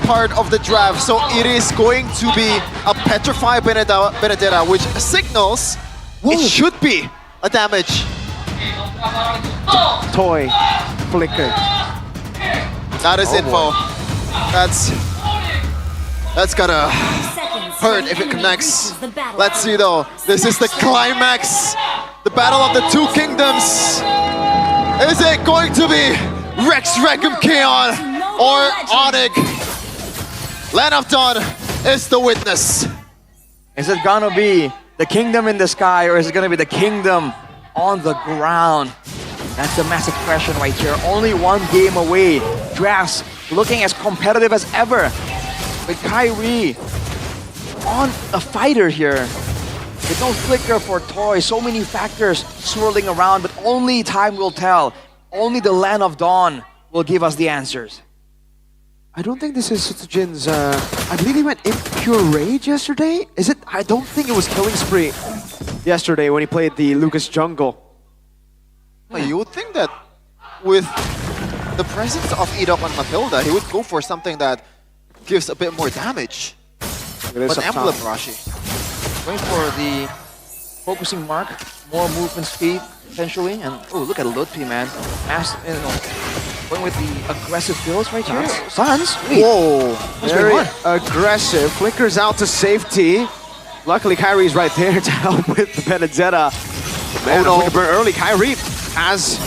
part of the draft, so it is going to be a Petrify Benedetta, which signals it should be a damage. Toy flicker. That is info. That's gonna hurt if it connects. Let's see though. This is the climax. The battle of the two kingdoms. Is it going to be Rex Regum Kaung or Onic? Land of Dawn is the witness. Is it gonna be the kingdom in the sky or is it gonna be the kingdom on the ground? That's the massive question right here. Only one game away. Drafts looking as competitive as ever. With Kairi on a fighter here. With no flicker for Toy. So many factors swirling around, but only time will tell. Only the Land of Dawn will give us the answers. I don't think this is Sutsujin's, I believe he went Impure Rage yesterday? Is it? I don't think it was Killing Spree yesterday when he played the Lucas Jungle. You would think that with the presence of Edok and Matilda, he would go for something that gives a bit more damage. But Emblem Rashi. Going for the focusing mark, more movement speed potentially, and oh, look at Ludpi, man. Going with the aggressive builds right here. Sans, whoa, very aggressive. Flickers out to safety. Luckily, Kairi's right there to help with the Benedetta. Man, flicker burn early. Kairi, as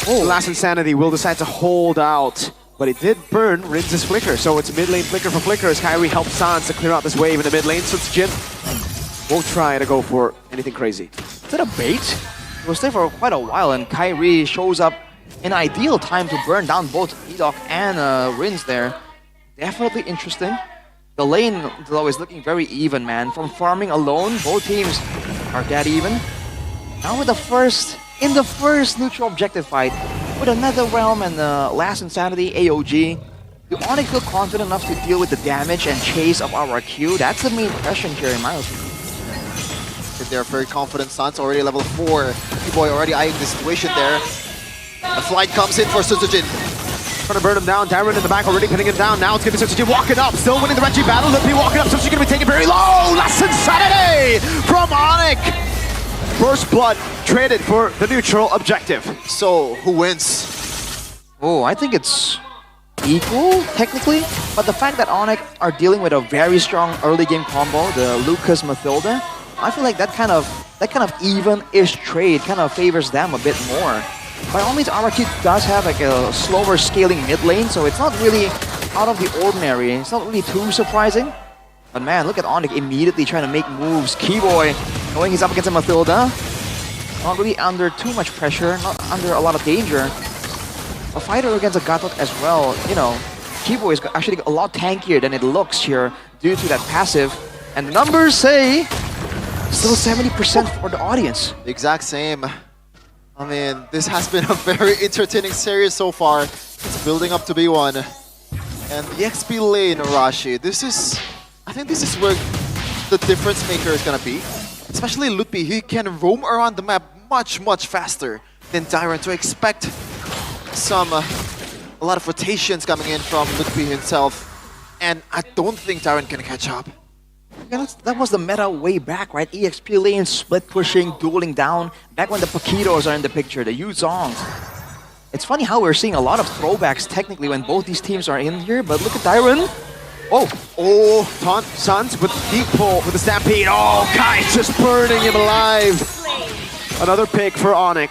Last Insanity, will decide to hold out. But it did burn Rinz's flicker, so it's mid lane flicker for flicker as Kairi helps Sans to clear out this wave in the mid lane. Sutsujin won't try to go for anything crazy. Is that a bait? It was there for quite a while, and Kairi shows up in ideal time to burn down both Edok and Rinz there. Definitely interesting. The lane, though, is looking very even, man. From farming alone, both teams are dead even. Now with the first neutral objective fight, with another realm and Last Insanity, AOG, do Onic feel confident enough to deal with the damage and chase of RRQ? That's the main question here in my opinion. They're very confident. Sans already level 4. Boy already eyeing the situation there. The flight comes in for Sutsujin. Trying to burn him down. Darren in the back already pinning him down. Now it's going to be Sutsujin walking up. Still winning the Reggie battle. Ludpi walking up. Sutsujin going to be taken very low. Last Insanity from Onic. First blood traded for the neutral objective. So, who wins? Oh, I think it's equal, technically. But the fact that Onic are dealing with a very strong early game combo, the Lucas Matilda, I feel like that kind of even-ish trade kind of favors them a bit more. By all means, RRQ does have like a slower scaling mid lane, so it's not really out of the ordinary. It's not really too surprising. But man, look at Onic immediately trying to make moves. Keyboy, knowing he's up against a Matilda, not really under too much pressure, not under a lot of danger. A fighter against a Gatot as well, you know, Keyboy is actually a lot tankier than it looks here due to that passive. And the numbers say still 70% for the audience. The exact same. I mean, this has been a very entertaining series so far. It's building up to be one. And the XP lane, Arashi, I think this is where the difference maker is gonna be. Especially Ludpi, he can roam around the map much faster than Dyron, to expect a lot of rotations coming in from Ludpi himself. And I don't think Dyron can catch up. Yeah, that was the meta way back, right? EXP lane, split pushing, dueling down. Back when the Paquitos are in the picture, the Yuzongs. It's funny how we're seeing a lot of throwbacks technically when both these teams are in here, but look at Dyron. Sans with deep pull with the Stampede. Oh, Kai just burning him alive. Another pick for Onic.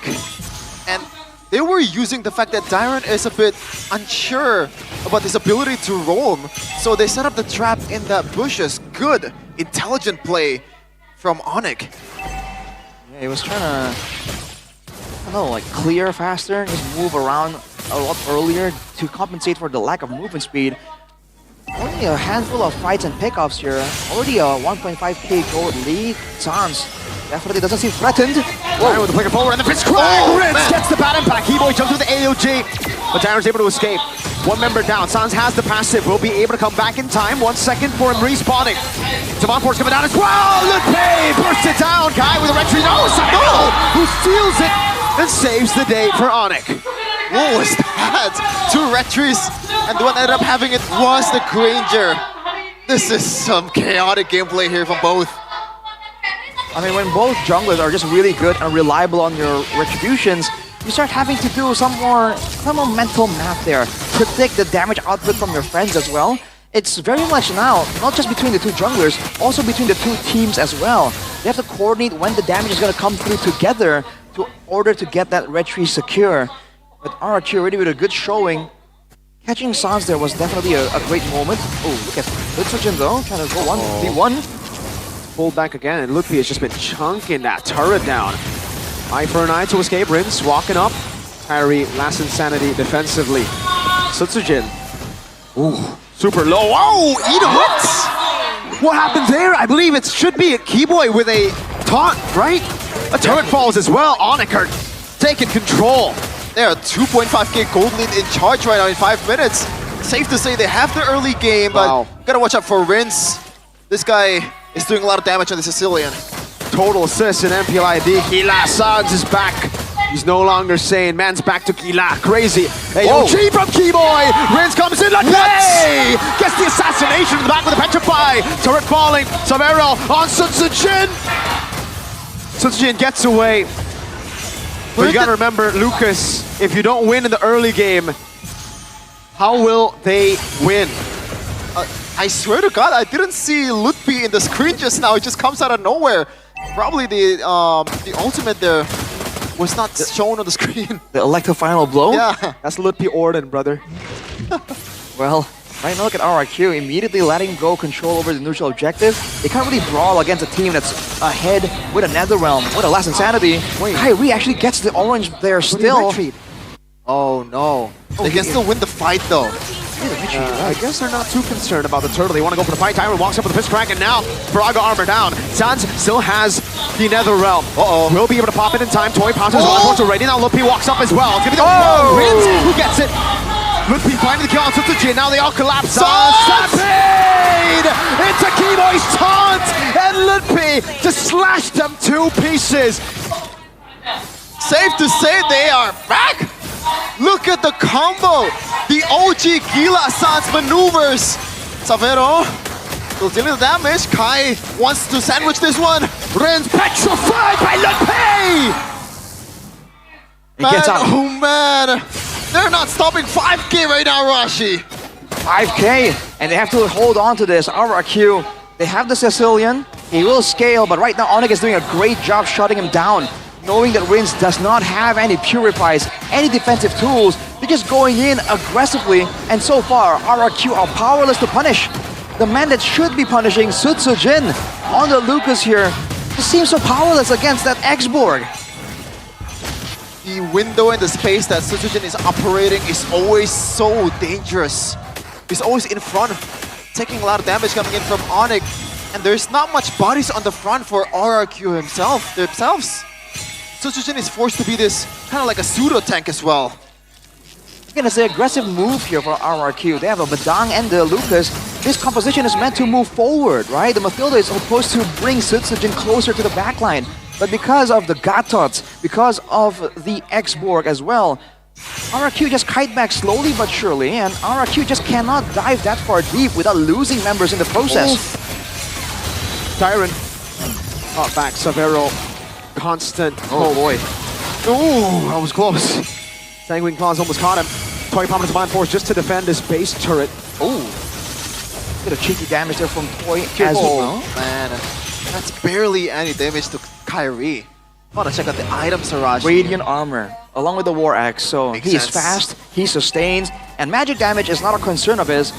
And they were using the fact that Dyron is a bit unsure about his ability to roam, so they set up the trap in the bushes. Good, intelligent play from Onic. Yeah, he was trying to, I don't know, like clear faster, just move around a lot earlier to compensate for the lack of movement speed. Only a handful of fights and pickoffs here. Already a 1.5k gold lead. Sans definitely doesn't seem threatened. Whoa, with the flicker forward and the fist crack! Rinz gets the bad impact. Keyboy jumps with the AOG, but Darren's able to escape. One member down. Sans has the passive. Will be able to come back in time. 1 second for him respawning. Savantport's coming down as well. Ludpi bursts it down. Kai with a retry. No, Sano who steals it and saves the day for Onic. What was that? 2 retries, and the one ended up having it was the Granger. This is some chaotic gameplay here from both. I mean, when both junglers are just really good and reliable on your retributions, you start having to do some more mental math there. Predict the damage output from your friends as well. It's very much now, not just between the 2 junglers, also between the 2 teams as well. They have to coordinate when the damage is going to come through together in order to get that retreat secure. But RRQ already with a good showing. Catching Sans there was definitely a great moment. Oh, look at Lutzujin though, trying to go 1v1. Pulled back again, and Ludwig has just been chunking that turret down. Eye for an eye to escape. Rins walking up. Kairi, last insanity defensively. Sutsujin. Ooh, super low. Oh, eat What happened there? I believe it should be a Keyboy with a taunt, right? A turret falls as well. Onic are taking control. They are 2.5k gold lead in charge right now in 5 minutes. Safe to say they have the early game, but gotta watch out for Rins. This guy is doing a lot of damage on the Sicilian. Total assist in MPL ID. Gila Sans is back. He's no longer sane. Man's back to Gila. Crazy. AOG from Keyboy. Rins comes in. Hey! Gets the assassination in the back with a petrify. Turret falling. Savero on Sutsujin. Sutsujin gets away. But you gotta remember, Lucas, if you don't win in the early game, how will they win? I swear to God, I didn't see Lutpi in the screen just now. It just comes out of nowhere. Probably the ultimate there was not shown on the screen. The electro final blow? Yeah. That's Lutpi Orden, brother. Well, right now look at RRQ immediately letting go control over the neutral objective. They can't really brawl against a team that's ahead with a Netherrealm, with a last insanity. Kairi actually gets the orange there still. Oh no. They can still win the fight though. I guess they're not too concerned about the turtle. They want to go for the fight. Tyron walks up with the fist crack, and now Braga armor down. Sans still has the Netherrealm. Will be able to pop it in time. Toy pounces on the already. Now Lutpi walks up as well. It's going to be the Rins who gets it. Lutpi finding the kill on Sutsujin. Now they all collapse. Stampede! It's a Keyboy's taunt! And Lutpi just slashed them 2 pieces. Safe to say they are back! Look at the combo! The OG Gila Sans maneuvers! Savero still dealing the damage. Kai wants to sandwich this one. Rins petrified by Lutpi! Gets out. Oh man! They're not stopping 5k right now, Rashi! 5k, and they have to hold on to this. RRQ, they have the Sicilian. He will scale, but right now Onic is doing a great job shutting him down. Knowing that Rins does not have any purifies, any defensive tools, they're just going in aggressively, and so far, RRQ are powerless to punish. The man that should be punishing, Sutsujin, on the Lucas here, just seems so powerless against that X-Borg. The window and the space that Sutsujin is operating is always so dangerous. He's always in front, taking a lot of damage coming in from Onic, and there's not much bodies on the front for RRQ themselves. Sutsujin is forced to be this kind of like a pseudo tank as well. Again, it's an aggressive move here for RRQ. They have a Badang and the Lucas. This composition is meant to move forward, right? The Mathilda is supposed to bring Sutsujin closer to the backline. But because of the Gatots, because of the X-Borg as well, RRQ just kite back slowly but surely, and RRQ just cannot dive that far deep without losing members in the process. Tyron caught back. Savero. Constant. Oh boy. Ooh, that was close. Sanguine Claws almost caught him. Toy Pommer's Mind Force just to defend this base turret. Ooh. Bit of cheeky damage there from Toy as well. Man, that's barely any damage to Kairi. I want to check out the items, Sarashi. Radiant armor, along with the War Axe, so Makes he is sense. fast, he sustains, and magic damage is not a concern of his.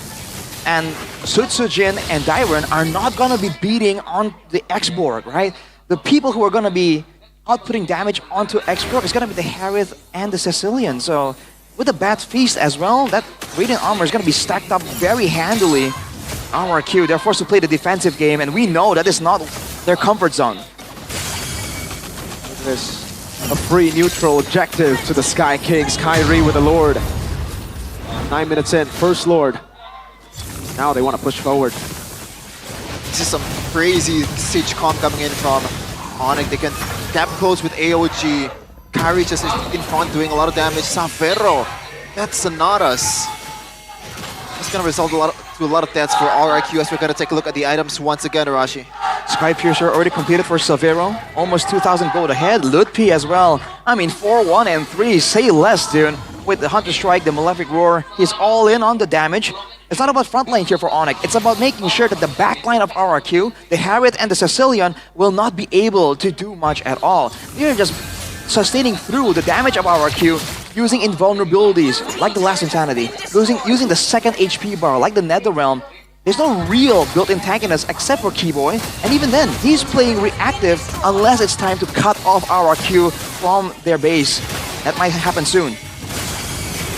And Sutsujin and Dairon are not gonna be beating on the X-Borg, right? The people who are gonna be outputting damage onto X-Borg is gonna be the Harith and the Sicilian. So with the Bat Feast as well, that Radiant armor is gonna be stacked up very handily. RRQ, they're forced to play the defensive game, and we know that is not their comfort zone. There's a free neutral objective to the Sky Kings. Kairi with the Lord. 9 minutes in, first Lord. Now they want to push forward. This is some crazy siege comp coming in from Onic. They can gap close with AOG. Kairi just in front doing a lot of damage. Savero, that's Sonatas. It's gonna result to a lot of deaths for RRQ as we're gonna take a look at the items once again, Arashi. Sky Piercer already completed for Savero. Almost 2,000 gold ahead. Ludpi as well. I mean, 4-1 and 3. Say less, dude. With the Hunter Strike, the Malefic Roar, he's all in on the damage. It's not about frontline here for Onic. It's about making sure that the backline of RRQ, the Harriet and the Sicilian, will not be able to do much at all. They're just sustaining through the damage of RRQ using invulnerabilities like the Last Insanity, using the second HP bar like the Netherrealm. There's no real built-in tankiness except for Keyboy, and even then, he's playing reactive unless it's time to cut off RRQ from their base. That might happen soon.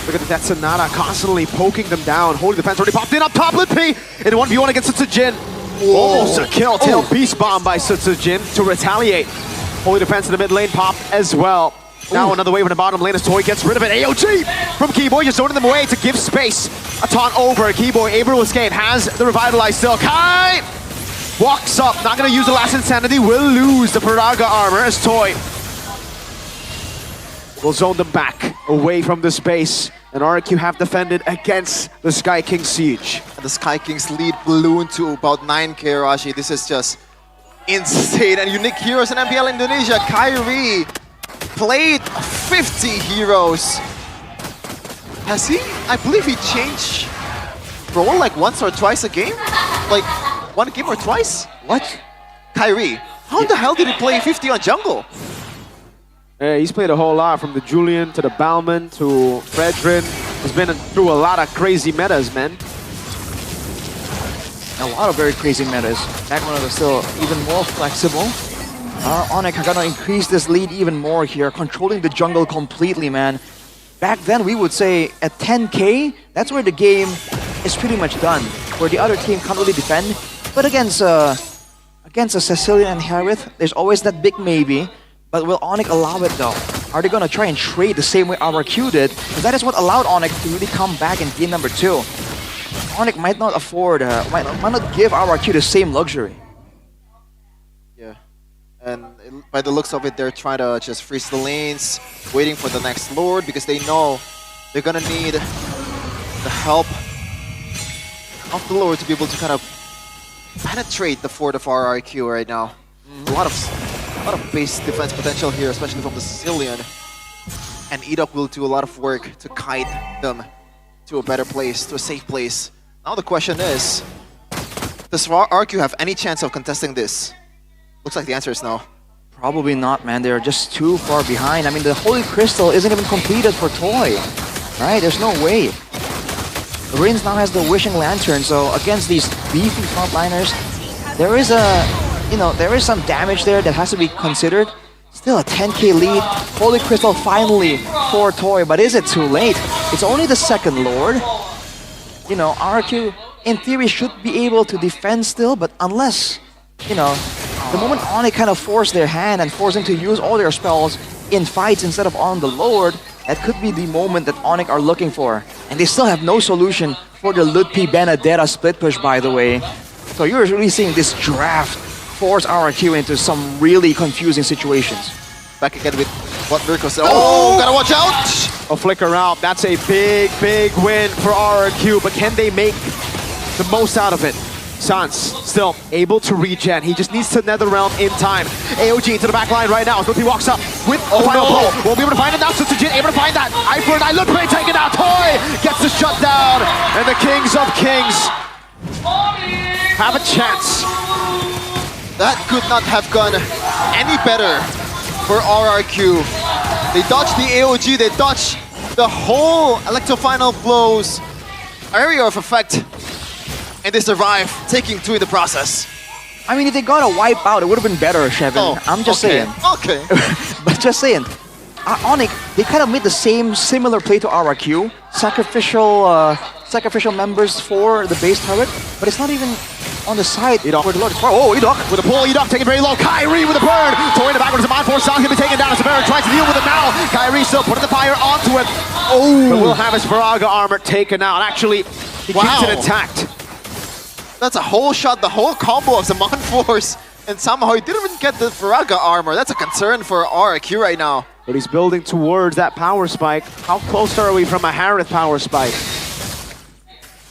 Look at that Sonata constantly poking them down. Holy Defense already popped in up top. Lippy in 1v1 against Sutsujin. Almost a kill. Tail Beast Bomb by Sutsujin to retaliate. Holy Defense in the mid lane popped as well. Now another wave in the bottom lane as Toy gets rid of it. AOG from Keyboy, just zoning them away to give space. A taunt over. Keyboy able to escape. Has the Revitalize still. Kai walks up. Not going to use the Last Insanity. Will lose the Paraga armor as Toy will zone them back away from the space. And RRQ have defended against the Sky King Siege. And the Sky King's lead ballooned to about 9k, Arashi. This is just insane. And unique heroes in MPL Indonesia. Kairi played 50 heroes. Has he? I believe he changed role like once or twice a game? Like one game or twice? What? Kairi. How the hell did he play 50 on jungle? Yeah, he's played a whole lot, from the Julian to the Bauman to Fredrin. He's been through a lot of crazy metas, man. A lot of very crazy metas. Back when it was still even more flexible. Onic are gonna increase this lead even more here, controlling the jungle completely, man. Back then, we would say at 10k, that's where the game is pretty much done, where the other team can't really defend. But against a Sicilian and Harith, there's always that big maybe. But will Onic allow it though? Are they gonna try and trade the same way RRQ did? Because that is what allowed Onic to really come back in game number 2. Onic might not afford, might not give RRQ the same luxury. Yeah, and by the looks of it, they're trying to just freeze the lanes, waiting for the next Lord because they know they're gonna need the help of the Lord to be able to kind of penetrate the fort of RRQ right now. A lot of base defense potential here, especially from the Sicilian. And Edok will do a lot of work to guide them to a better place, to a safe place. Now the question is, does RRQ have any chance of contesting this? Looks like the answer is no. Probably not, man. They're just too far behind. I mean, the Holy Crystal isn't even completed for Toy. Right? There's no way. Rins now has the Wishing Lantern, so against these beefy frontliners, there is there is some damage there that has to be considered. Still a 10k lead. Holy Crystal finally for Toy, but is it too late? It's only the second Lord. RRQ in theory should be able to defend still, but unless, the moment Onic kind of force their hand and force them to use all their spells in fights instead of on the Lord, that could be the moment that Onic are looking for. And they still have no solution for the Ludpi Benedetta split push, by the way. So you're really seeing this draft force RRQ into some really confusing situations. Back again with what Mirko said. Oh, gotta watch out! A flicker out. That's a big, big win for RRQ, but can they make the most out of it? Sans still able to regen. He just needs to Netherrealm in time. AOG into the back line right now. Ludpi walks up with the final pull. Won't be able to find it now. Sutsujin able to find that. Eye for an eye. Ludpi taking out. Toy gets the shutdown. And the Kings of Kings have a chance. That could not have gone any better for RRQ. They dodged the AOG, they dodged the whole Electro-Final blows, area of effect, and they survive, taking 2 in the process. I mean, if they got a wipe out, it would have been better, Shevin. Oh, I'm just saying. Okay. But just saying. Onic, they kind of made the similar play to RRQ. Sacrificial members for the base turret, but it's not even on the side Edok. where the Lord is far. Oh, Edok! With a pull, Edok taking very low. Kairi with a burn. Toy in the backwards, a Mind Force sound can be taken down. Severo tries to deal with it now. Kairi still putting the fire onto it. Oh! But will have his Viraga armor taken out. Actually, he keeps it intact. That's a whole shot, the whole combo of Zaman Force, and somehow he didn't even get the Viraga armor. That's a concern for RRQ right now. But he's building towards that power spike. How close are we from a Harith power spike?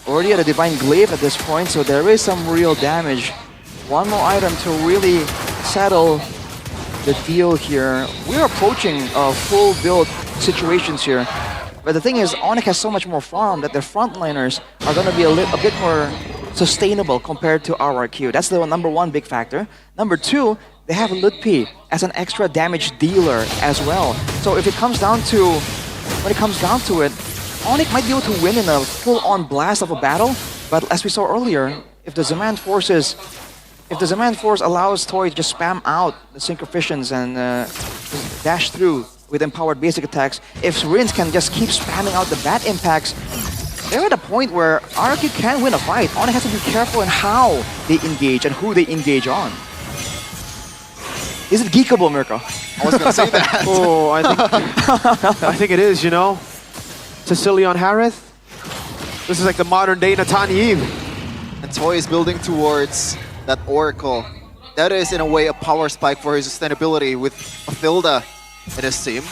Already at a Divine Glaive at this point, so there is some real damage. One more item to really settle the deal here. We're approaching full build situations here. But the thing is, Onic has so much more farm that their frontliners are going to be a bit more sustainable compared to RRQ. That's the number one big factor. Number two, they have Lutpi as an extra damage dealer as well. So if it comes down to, when it comes down to it, Onic might be able to win in a full-on blast of a battle, but as we saw earlier, if the Zaman Force allows Toy to just spam out the Synchrophissions and dash through with empowered basic attacks, if Rins can just keep spamming out the bat impacts, they're at a point where RRQ can win a fight. Onic has to be careful in how they engage and who they engage on. Is it geekable, Mirko? I was going to say that. Oh, I think it is, you know. Sicilian Harith. This is like the modern day Natan Yves. And Toy is building towards that Oracle. That is, in a way, a power spike for his sustainability with Mathilda in his team.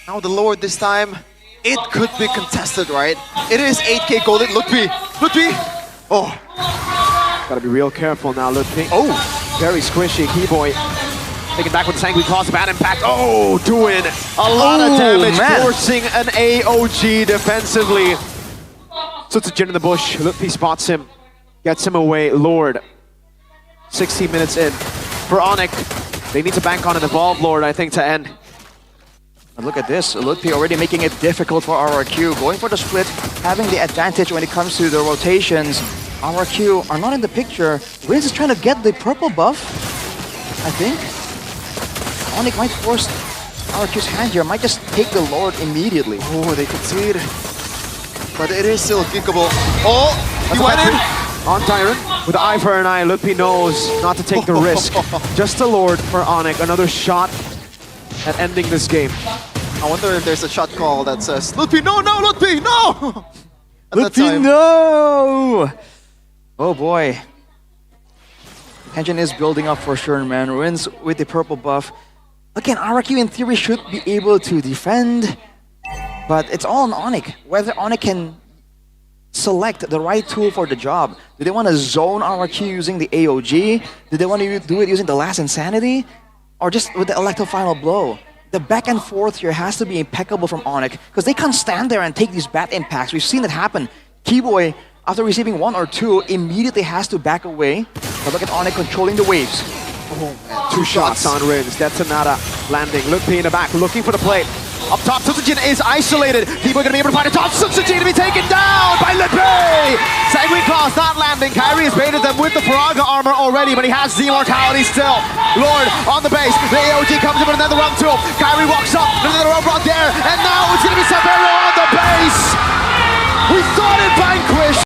Now the Lord this time, it could be contested, right? It is 8k golden. Lutpi! Lutpi! Oh. Gotta be real careful now, Lutpi. Oh, very squishy. Keyboy taking back with the Sanguine Claws, bad impact. Oh, doing a lot of damage, forcing an AOG defensively. Sutsujin in the bush. Lutpi spots him, gets him away. Lord, 16 minutes in. For Onic, they need to bank on an Evolve Lord, I think, to end. And look at this, Lutpi already making it difficult for RRQ. Going for the split, having the advantage when it comes to the rotations. RRQ are not in the picture. Rins is trying to get the purple buff, I think. Onic might force RRQ's hand here, might just take the Lord immediately. Oh, they concede. But it is still geekable. Oh, he went in! On Tyrant, with the eye for an eye, Lutpi knows not to take the risk. Just a Lord for Onic, another shot at ending this game. I wonder if there's a shot call that says, Lutpi, no, no, Lutpi, no! Lutpi, no! Oh boy. Tension is building up for sure, man. Rins with the purple buff. Again, RRQ in theory should be able to defend, but it's all on Onic. Whether Onic can select the right tool for the job. Do they want to zone RRQ using the AOG? Do they want to do it using the Last Insanity? Or just with the Electro Final Blow? The back and forth here has to be impeccable from Onic, because they can't stand there and take these bat impacts. We've seen it happen. Keyboy, after receiving one or two, immediately has to back away. But look at Onic controlling the waves. Oh man, two shots on Rins. Detonata landing. Lutpi in the back, looking for the play. Up top, Sutsujin is isolated. Keyboy gonna be able to find a top. Sutsujin to be taken down by Lutpi! Sanguine Claws not landing. Kairi has baited them with the Faraga armor already, but he has the immortality still. Lord on the base. The AOG comes in with another run to him. Kairi walks up, another roadblock there, and now